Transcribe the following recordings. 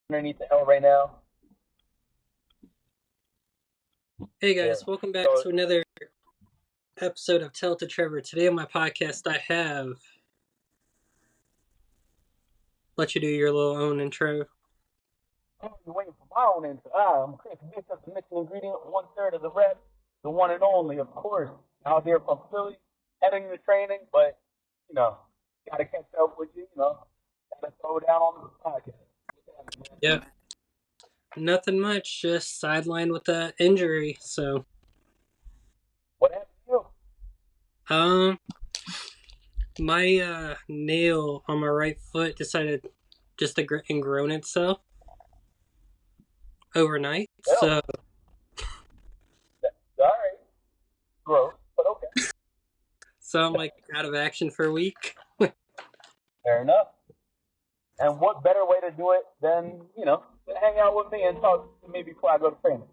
underneath the hill right now. Hey Yeah. guys, welcome back So to another episode of Tell It to Trevor. Today on my podcast, I have let you do your little own intro. you're waiting for my own answer. I'm Kris Bishop, the missing ingredient, one third of the rep, the one and only, of course, out here from Philly, heading to training, but you know, gotta catch up with you, gotta throw down on the podcast. Yeah, nothing much, just sidelined with a injury. So, What happened to you? um, my nail on my right foot decided just to ingrown itself overnight. Hell, So, all right, gross, but okay, I'm like out of action for a week. fair enough. And what better way to do it than, hang out with me and talk to me before I go to training?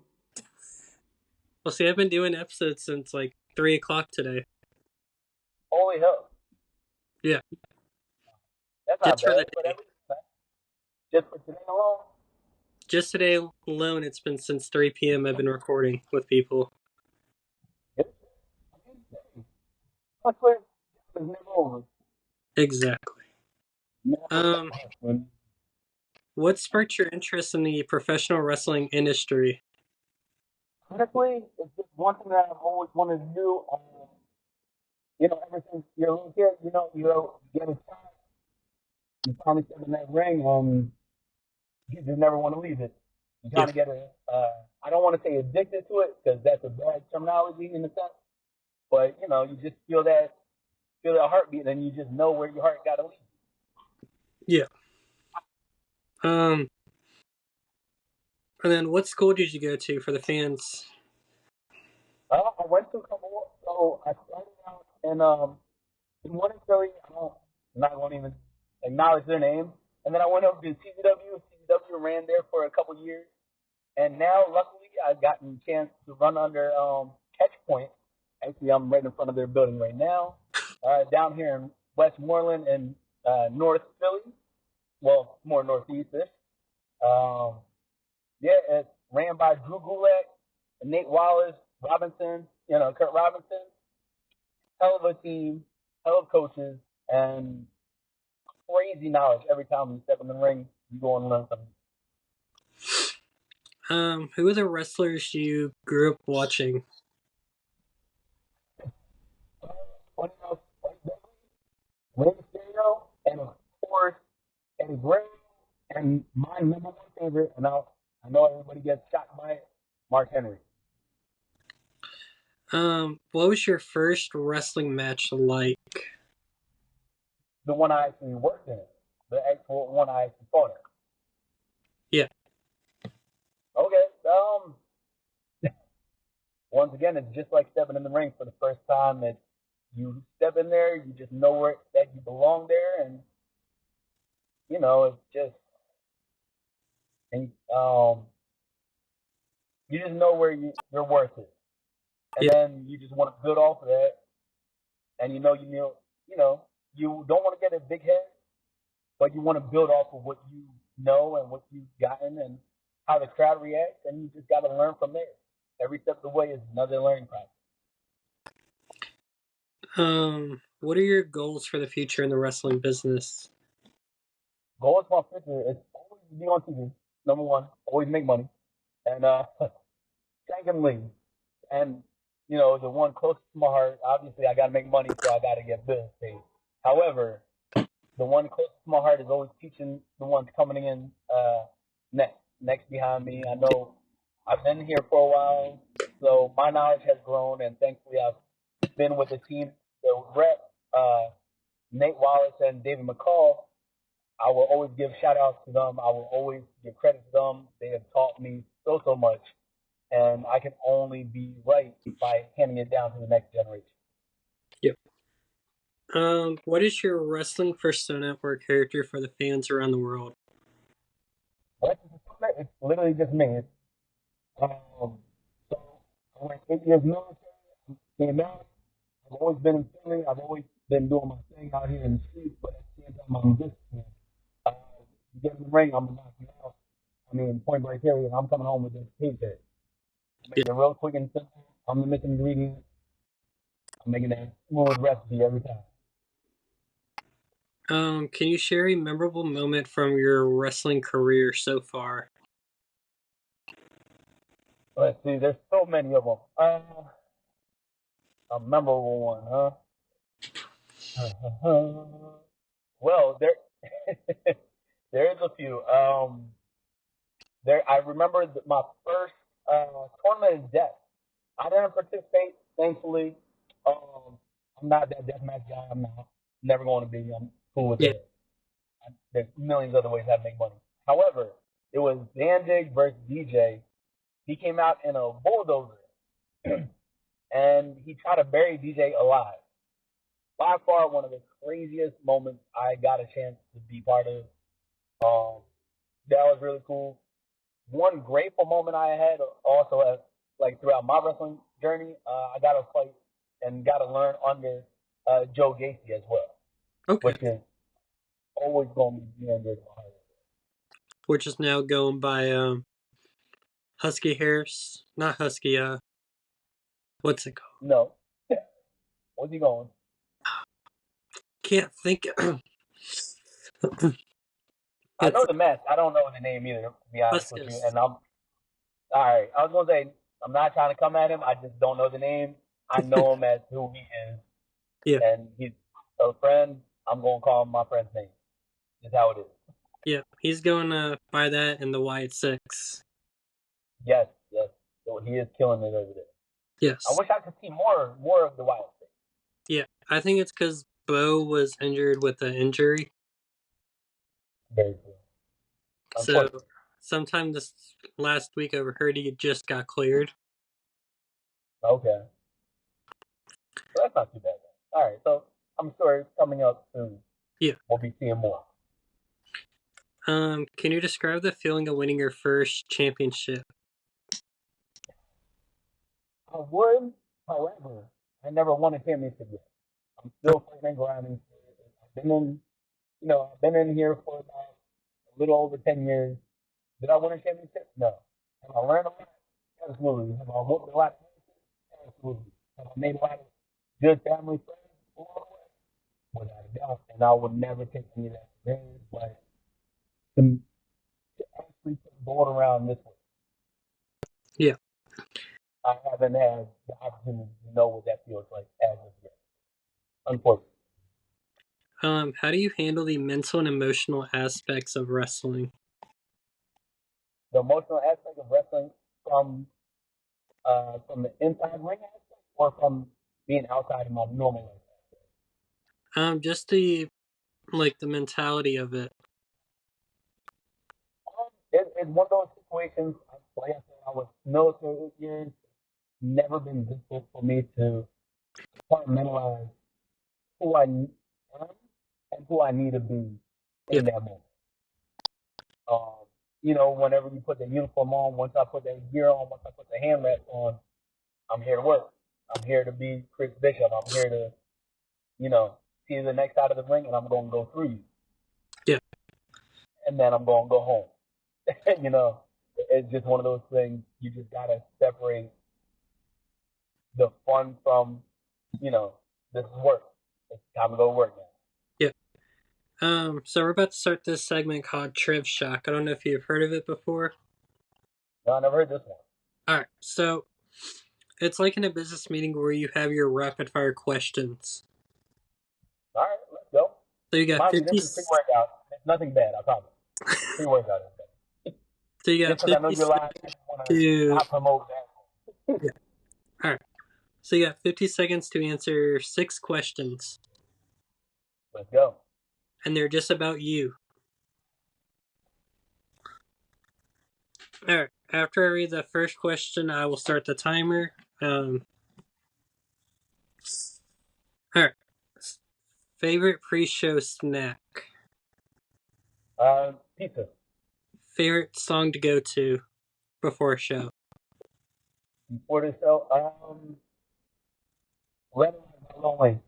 Well, see, I've been doing episodes since like 3 o'clock today. Holy hell. Yeah, That's not just for bad, the but day. just for today alone, Just today alone, it's been since 3 p.m. I've been recording with people. it's hustler is never over. Exactly. Never stop Um, hustling. what sparked your interest in the professional wrestling industry? Honestly, it's just one thing that I've always wanted to do. Ever since you're a little kid, you get a shot, you finally step in that ring, you just never want to leave it. You Yeah. kind of get I don't want to say addicted to it because that's a bad terminology in a sense, but you just feel that heartbeat, and you just know where your heart got to lead. Yeah. Um, and then what school did you go to for the fans? I went to a couple. So I started out in one in Philly. I'm not going to even acknowledge their name. And then I went over to CCW. CCW ran there for a couple years, and now luckily I've gotten a chance to run under Catch Point. Actually, I'm right in front of their building right now, down here in Westmoreland and North Philly. Well, more northeast-ish. Um, yeah, it's ran by Drew Gulak, Nate Wallace, Robinson, Kurt Robinson. Hell of a team, hell of coaches, and crazy knowledge every time you step in the ring. You go and learn something. Who are the wrestlers you grew up watching? Funny enough, Rey Mysterio, and of course Eddie Guerrero, and my number one favorite, and I know everybody gets shocked by it, Mark Henry. What was your first wrestling match like? The one I actually worked in, the actual one I actually fought in. Yeah. Okay, once again, it's just like stepping in the ring for the first time. That you step in there, you just know where that you belong there, and it's just and you just know where your worth is, and Yeah. then you just want to build off of that, and you don't want to get a big head, but you want to build off of what you know and what you've gotten and how the crowd reacts, and you just got to learn from there. Every step of the way is another learning process. What are your goals for the future in the wrestling business? Goal is my future. It's always to be on TV. Number one, always make money, and secondly, and the one closest to my heart. Obviously, I got to make money, so I got to get bills paid. However, the one closest to my heart is always teaching the ones coming in next behind me. I know I've been here for a while, so my knowledge has grown, and thankfully I've been with the team, the rep, Nate Wallace and David McCall. I will always give shout outs to them. I will always give credit to them. They have taught me so much, and I can only be right by handing it down to the next generation. Yep. What is your wrestling persona or character for the fans around the world? But it's literally just me. Um, so I went 8 years military, came out. I've always been in Philly. I've always been doing my thing out here in the streets, but at the same time, I'm disciplined. Uh, you get in the ring, I'm gonna knock you out. I mean, point blank period. I'm coming home with this paycheck. I'm Yeah. making it real quick and simple. I'm the missing ingredient. I'm making that smooth recipe every time. Can you share a memorable moment from your wrestling career so far? Let's see. There's so many of them. A memorable one, huh? Well, there there is a few. There I remember my first tournament in death. I didn't participate, thankfully. Um, I'm not that deathmatch guy. I'm not. Never going to be. I'm cool with Yeah. that. There's millions other ways how to make money. However, it was Danzig versus DJ. He came out in a bulldozer, and he tried to bury DJ alive. By far, one of the craziest moments I got a chance to be part of. Um, that was really cool. One grateful moment I had also, like throughout my wrestling journey, I got to fight and got to learn under Joe Gacy as well, Okay. which is always going to be near and dear to my heart. We're just now going by Husky Harris. Not Husky, what's it called? No, where's he going? Can't think. I It's know the match. I don't know the name either, to be honest with you. Huskus. And I'm all right. I was gonna say I'm not trying to come at him. I just don't know the name. I know him as who he is, Yeah. and he's a friend. I'm gonna call him my friend's name. Is how it is. Yeah. He's going by that in the Wyatt Six. Yes, yes. So he is killing it over there. I Yes. wish I could see more of the Wild thing. Yeah. I think it's because Bo was injured with an injury. Very cool. So Unfortunately. sometime this last week, I heard he just got cleared. Okay. So that's not too bad then. All right. So I'm sure it's coming up soon. Yeah. We'll be seeing more. Can you describe the feeling of winning your first championship? I would, however, I never won a championship yet. I'm still fighting and grinding. I've been in, I've been in here for about a little over 10 years. Did I win a championship? No. Have I learned a lot? Absolutely. Have I whooped a lot? Absolutely. Have I made a lot of good family friends along the way? Without a doubt. And I would never take any of that for granted. But to actually put the board around this way, Yeah. I haven't had the opportunity to know what that feels like as of yet. Unfortunately. How do you handle the mental and emotional aspects of wrestling? The emotional aspect of wrestling from the inside ring aspect or from being outside of my normal life. Just the mentality of it. It's one of those situations. Like I said, I was military 8 years. Never been difficult for me to compartmentalize who I am and who I need to be Yeah. in that moment. Um, whenever you put the uniform on, once I put that gear on, once I put the hand wraps on, I'm here to work. I'm here to be Kris Bishop. I'm here to, see the next side of the ring, and I'm going to go through you. Yeah. And then I'm going to go home. It's just one of those things. You just got to separate the fun from, this is work. It's time to go to work now. Yeah. So we're about to start this segment called Triv Shock. I don't know if you've heard of it before. No, I never heard this one. All right. So it's like in a business meeting where you have your rapid fire questions. All right, let's go. So you got Mind you, 50. this is pre-workout. It's nothing bad, I promise. Pre-workout. So you got Just because I know 50 you're live, I seconds just want to to. not promote that. Yeah. All right. So you got 50 seconds to answer 6 questions, Let's go. and they're just about you. All right. After I read the first question, I will start the timer. All right. Favorite pre-show snack. Pizza. Favorite song to go to before a show. Before the show, Red Light by Lil Wayne.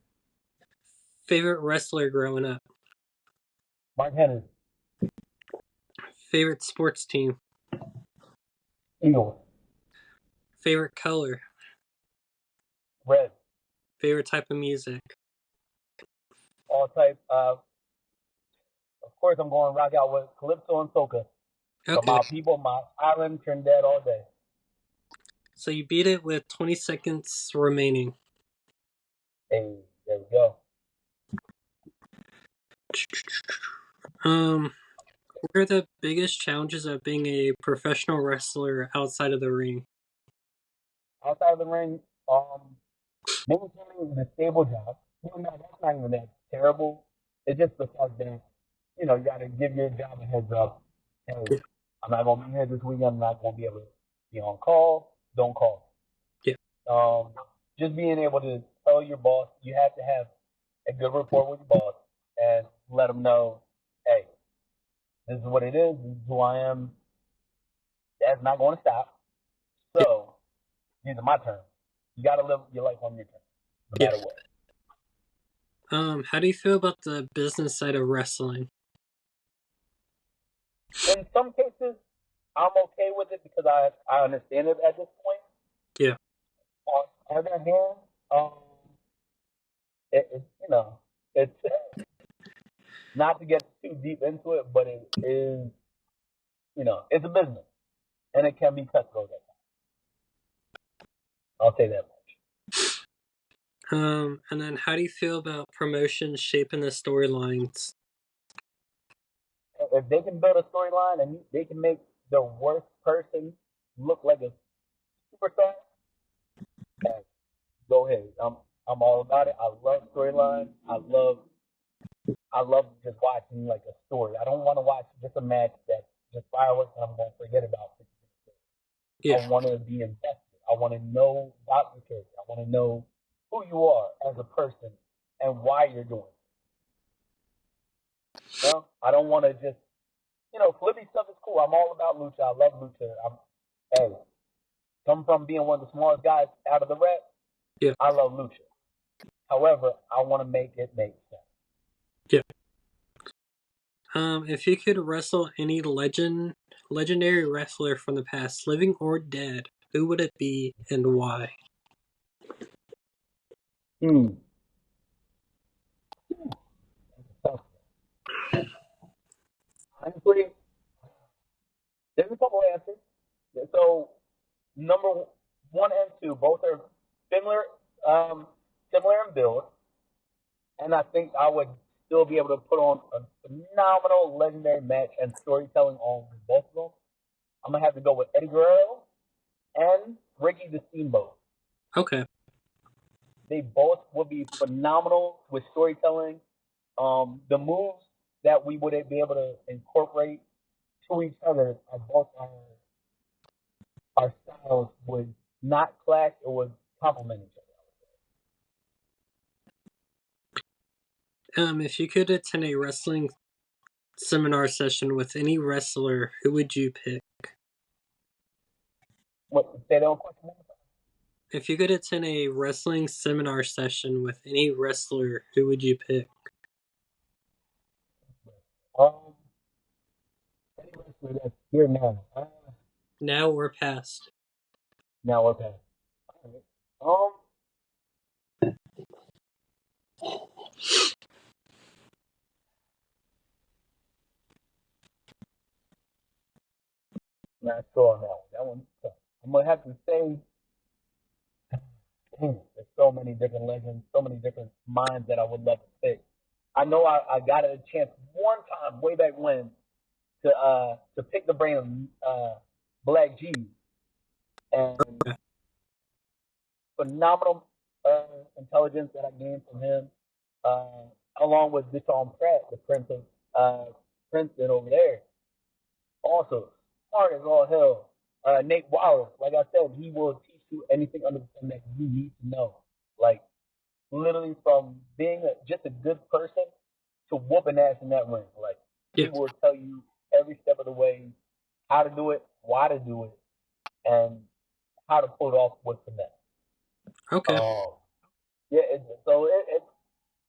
Favorite wrestler growing up. Mark Henry. Favorite sports team. Eagles. Favorite color? Red. Favorite type of music? All type. Of course, I'm going to rock out with Calypso and Soca. For Okay, my people, my island, Trinidad all day. so you beat it with 20 seconds remaining. Hey, there we go. What are the biggest challenges of being a professional wrestler outside of the ring? Outside of the ring, maintaining the stable job. Even though that's not even that terrible. It's just the fact that, you got to give your job a heads up. Hey, I'm not going to be here this weekend. I'm not going to be able to be on call. Don't call. Yeah, Just being able to tell your boss, you have to have a good rapport with your boss and let them know, hey, this is what it is. This is who I am. That's not going to stop. yeah, So these are my terms. You got to live your life on your terms, no yeah. matter what. How do you feel about the business side of wrestling? In some cases, I'm okay with it because I understand it at this point. Yeah, On the other hand, it's not to get too deep into it, but it is, it's a business and it can be cutthroat at times. I'll say that much. and then how do you feel about promotions shaping the storylines? If they can build a storyline and they can make the worst person look like a superstar, then go ahead. I'm all about it. I love storylines. I love just watching like a story. I don't want to watch just a match that just fireworks and I'm going to forget about it. I Yeah, want to be invested. I want to know about your character. I want to know who you are as a person and why you're doing it. I don't want to just, flippy stuff is cool. I'm all about lucha. I love lucha. Hey, come from being one of the smallest guys out of the rep. yeah, I love lucha. However, I want to make it make sense. yeah. If you could wrestle any legendary wrestler from the past, living or dead, who would it be and why? Hmm. Honestly, there's a couple answers. So number one and two, both are similar, um, similar in build, and I think I would still be able to put on a phenomenal, legendary match and storytelling on both of them. I'm gonna have to go with Eddie Guerrero and Ricky the Steamboat. Okay. They both would be phenomenal with storytelling. The moves that we would be able to incorporate to each other are both our styles would not clash. It would complement each If you could attend a wrestling seminar session with any wrestler, who would you pick? other. What say that one question? If you could attend a wrestling seminar session with any wrestler, who would you pick? Um, any wrestler that's here now. Now or past? Now okay. Um, not sure on that one. That one's tough. I'm gonna have to say, there's so many different legends, so many different minds that I would love to pick. I know I got a chance one time way back when to pick the brain of Black G and phenomenal intelligence that I gained from him, uh, along with Deshaun Pratt, the Prince of Princeton over there. Also, smart as all hell. Nate Wallace, like I said, he will teach you anything under the sun that you need to know. Like literally from being just a good person to whooping ass in that ring. Like Yeah. he will tell you every step of the way how to do it, why to do it, and how to pull it off with finesse. Okay. Yeah,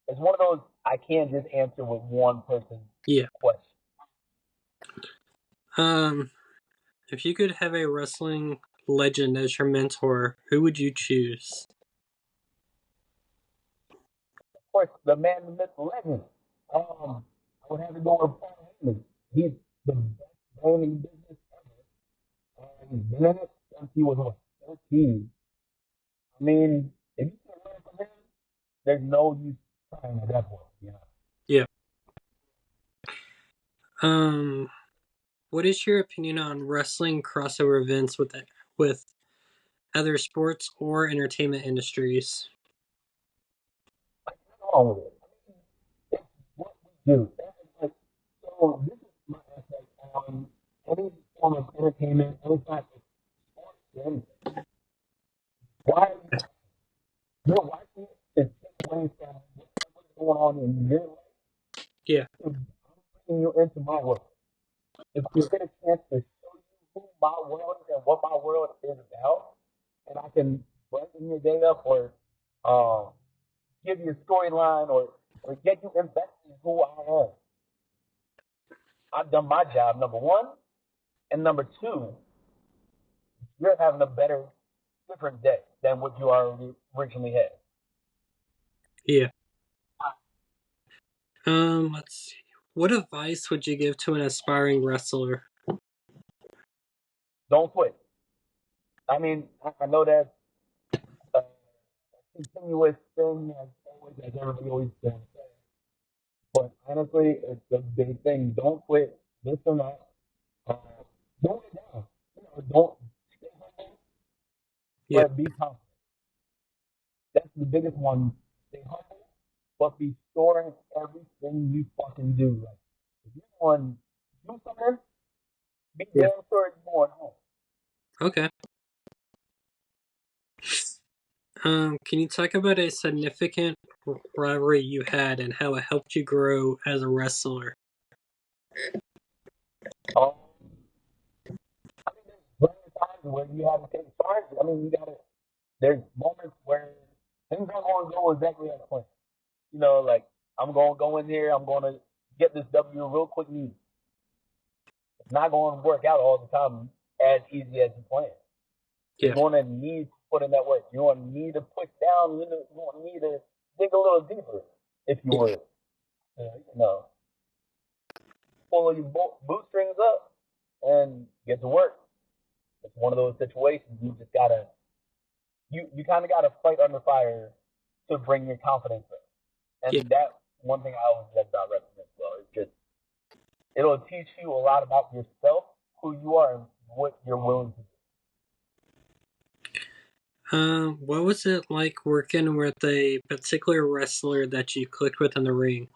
it's one of those I can't just answer with one person's Yeah. question. Um, If you could have a wrestling legend as your mentor, who would you choose? Of course, the man, the myth, the legend. I would have to go with Paul Heyman. He's the best branding business ever. He's been in it since he was what, 13. I mean, if you can learn from him, there's no use trying at that point. You know? Yeah. What is your opinion on wrestling crossover events with other sports or entertainment industries? Like, what's wrong with it? It's what we do. Like, so this is my essay on any form of entertainment, any type of sports. And why you're watching it is take away from what's going on in your life. Yeah. I'm bringing you into my world. If I get a chance to show you who my world is and what my world is about, and I can brighten your day up or uh, give you a storyline or get you invested in who I am, I've done my job, number one. And number two, you're having a better, different day than what you already originally had. Yeah. Let's see. What advice would you give to an aspiring wrestler? Don't quit. I mean, I know that's a continuous thing, as always, as everybody always says. But honestly, it's a big thing. Don't quit. This or that. Uh, don't get down. You know, don't stay humble, Yeah. but be confident. That's the biggest one. Stay humble, but be sure in everything you fucking do. Like, if you want to do something, be Yeah. damn sure you're going home. Okay. Can you talk about a significant rivalry you had and how it helped you grow as a wrestler? Um, I mean, there's plenty of times where you have to take charge. I mean, you gotta. There's moments where things aren't going to go exactly as planned. You know, like I'm going to go in here. I'm going to get this W real quick and easy. It's not going to work out all the time as easy as you plan. You're Yeah. going to need to put in that work. You're going to need to push down. You're going to need to dig a little deeper, if you Yeah. would. You know, pull your bootstrings up and get to work. It's one of those situations you just gotta you kind of gotta fight under fire to bring your confidence up. Yeah. And that one thing I always love about wrestling as well is just it'll teach you a lot about yourself, who you are, and what you're willing to do. What was it like working with a particular wrestler that you clicked with in the ring?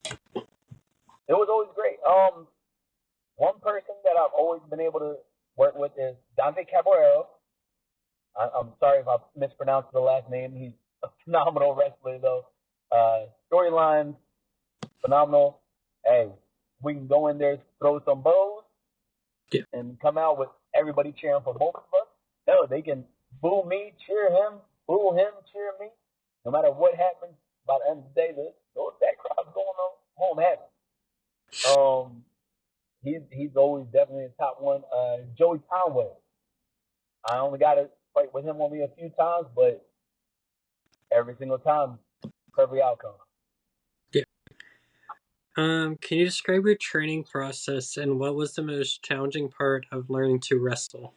It was always great. One person that I've always been able to work with is Dante Caballero. I'm sorry if I mispronounced the last name. He's a phenomenal wrestler, though. Storyline, phenomenal. Hey, we can go in there, throw some bows, Yeah. and come out with everybody cheering for both of us. Hell, they can boo me, cheer him, boo him, cheer me. No matter what happens, by the end of the day, that crowd's going on home happy. He's always definitely a top one. Joey Conway. I only got to fight with him only a few times, but every single time, perfect outcome. Yeah. Can you describe your training process and what was the most challenging part of learning to wrestle?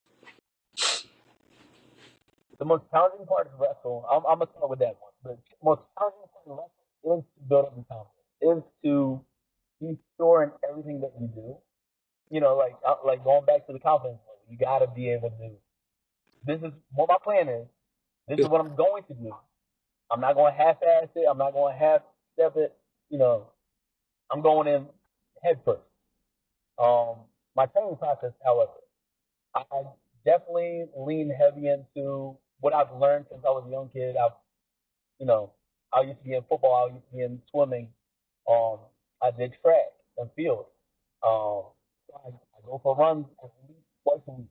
The most challenging part of wrestle, I'm gonna start with that one. The most challenging part of wrestle is to build up your confidence, is to be sure in everything that you do. You know, like going back to the confidence level, you gotta be able to. This is what my plan is. This is Yeah. what I'm going to do. I'm not going to half-ass it. I'm not going to half-step it. You know, I'm going in head first. My training process, however, I definitely lean heavy into what I've learned since I was a young kid. You know, I used to be in football. I used to be in swimming. Um, I did track and field. So I go for runs at least twice a week.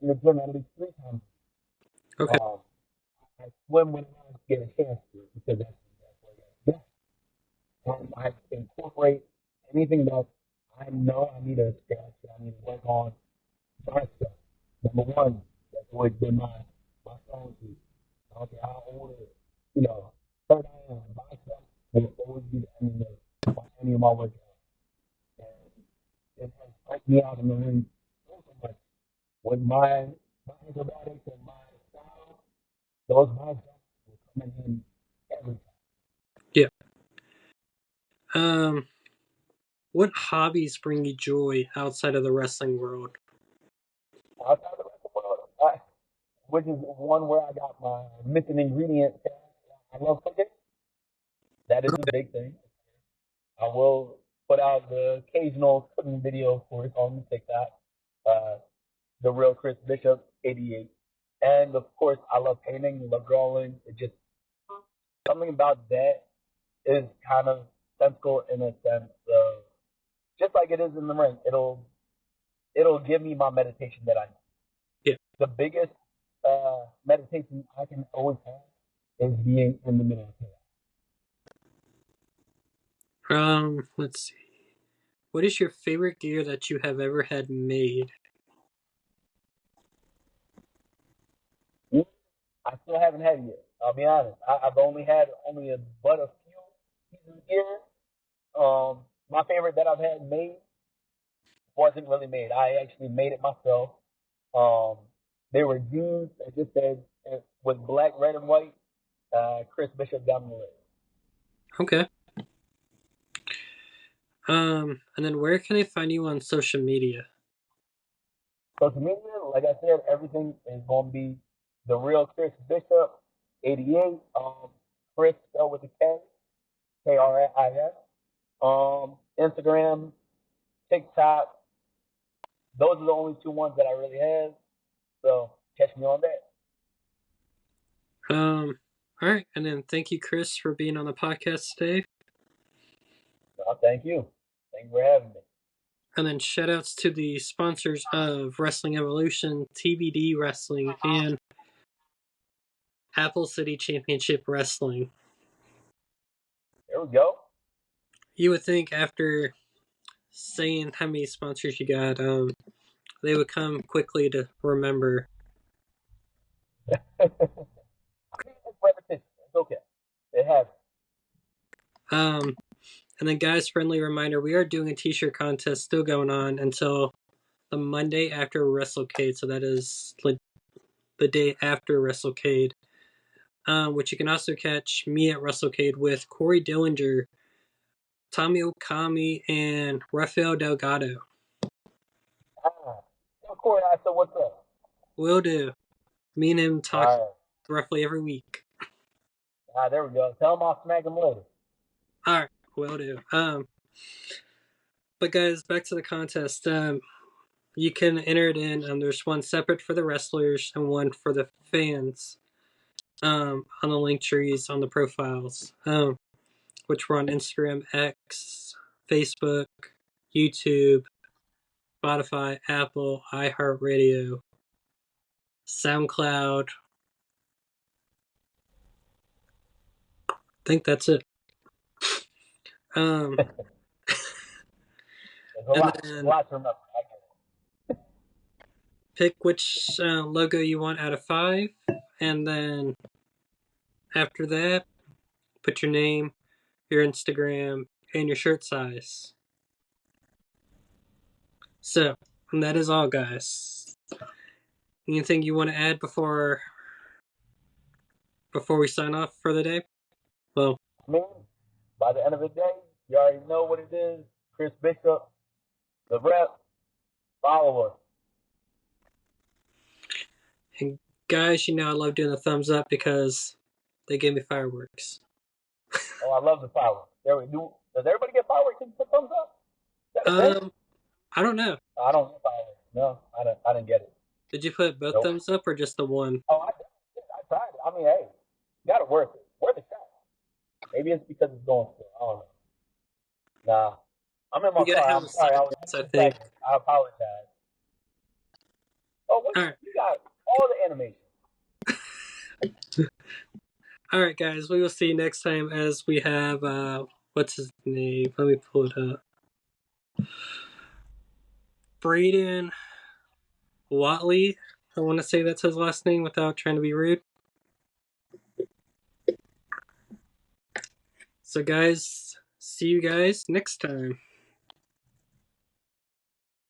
In the gym at least 3 times. Okay. I swim when I get a chance to because that's what I got. And I incorporate anything that I know I need to scratch. I need to work on myself. Number one, that's always been my strong suit. I don't care how old or hurt I am. Myself will always be the enemy of any of my workouts. And it has helped me out in the ring so much with my acrobatics and my style. Those myself will come in every time. Yeah. What hobbies bring you joy outside of the wrestling world? Outside the rest of the world, which is one where I got my missing ingredient. I love cooking. That is a big thing. I will put out the occasional cooking video, of course, on TikTok. Uh, the real Kris Bishop, 88. And of course, I love painting, love drawing. It just something about that is kind of sensical in a sense of just like it is in the ring. It'll give me my meditation that I need. Yeah. The biggest meditation I can always have is being in the middle of chaos. Let's see. What is your favorite gear that you have ever had made? I still haven't had it yet. I'll be honest. I've only had but a few pieces of gear. My favorite that I've had made wasn't really made. I actually made it myself. Um, they were jeans that just said with black, red, and white, Kris Bishop down the leg. Okay. And then where can I find you on social media? Social media, like I said, everything is going to be the real Kris Bishop, 88. Kris spelled with a K, Kris. Instagram, TikTok. Those are the only two ones that I really have. So catch me on that. All right, and then thank you, Kris, for being on the podcast today. Thank you. Thank you for having me. And then shout outs to the sponsors of Wrestling Evolution, TBD Wrestling, and Apple City Championship Wrestling. There we go. You would think after saying how many sponsors you got, they would come quickly to remember. I mean, it's repetition. It's okay. It happens. And then, guys, friendly reminder: we are doing a T-shirt contest still going on until the Monday after WrestleCade. So that is the day after WrestleCade. Which you can also catch me at WrestleCade with Corey Dillinger, Tommy Okami, and Rafael Delgado. Corey, I said, what's up? Will do. Me and him talk roughly every week. There we go. Tell him I'll smack him later. All right, will do. But guys, back to the contest. You can enter it in. There's one separate for the wrestlers and one for the fans. On the link trees on the profiles. Which were on Instagram, X, Facebook, YouTube, Spotify, Apple, iHeartRadio, SoundCloud. I think that's it. There's a lot to remember. Pick which logo you want out of 5, and then after that, put your name, your Instagram, and your shirt size. So, and that is all, guys. Anything you want to add before we sign off for the day? Well, I mean, by the end of the day, you already know what it is. Kris Bishop, the rep, follower. And guys, I love doing the thumbs up because they gave me fireworks. Oh, I love the fireworks. Does everybody get fireworks and put thumbs up? I don't know. I don't get fireworks. No, I didn't get it. Did you put both thumbs up or just the one? Oh, I tried it. I mean, hey, you got to worth it. Worth a shot. Maybe it's because it's going slow. I don't know. Nah. I'm in my car. I'm sorry. I think. I apologize. Oh, what? Right. You got all the animation. All right, guys. We will see you next time as we have, what's his name? Let me pull it up. Braden Watley. I want to say that's his last name without trying to be rude. So, guys, see you guys next time.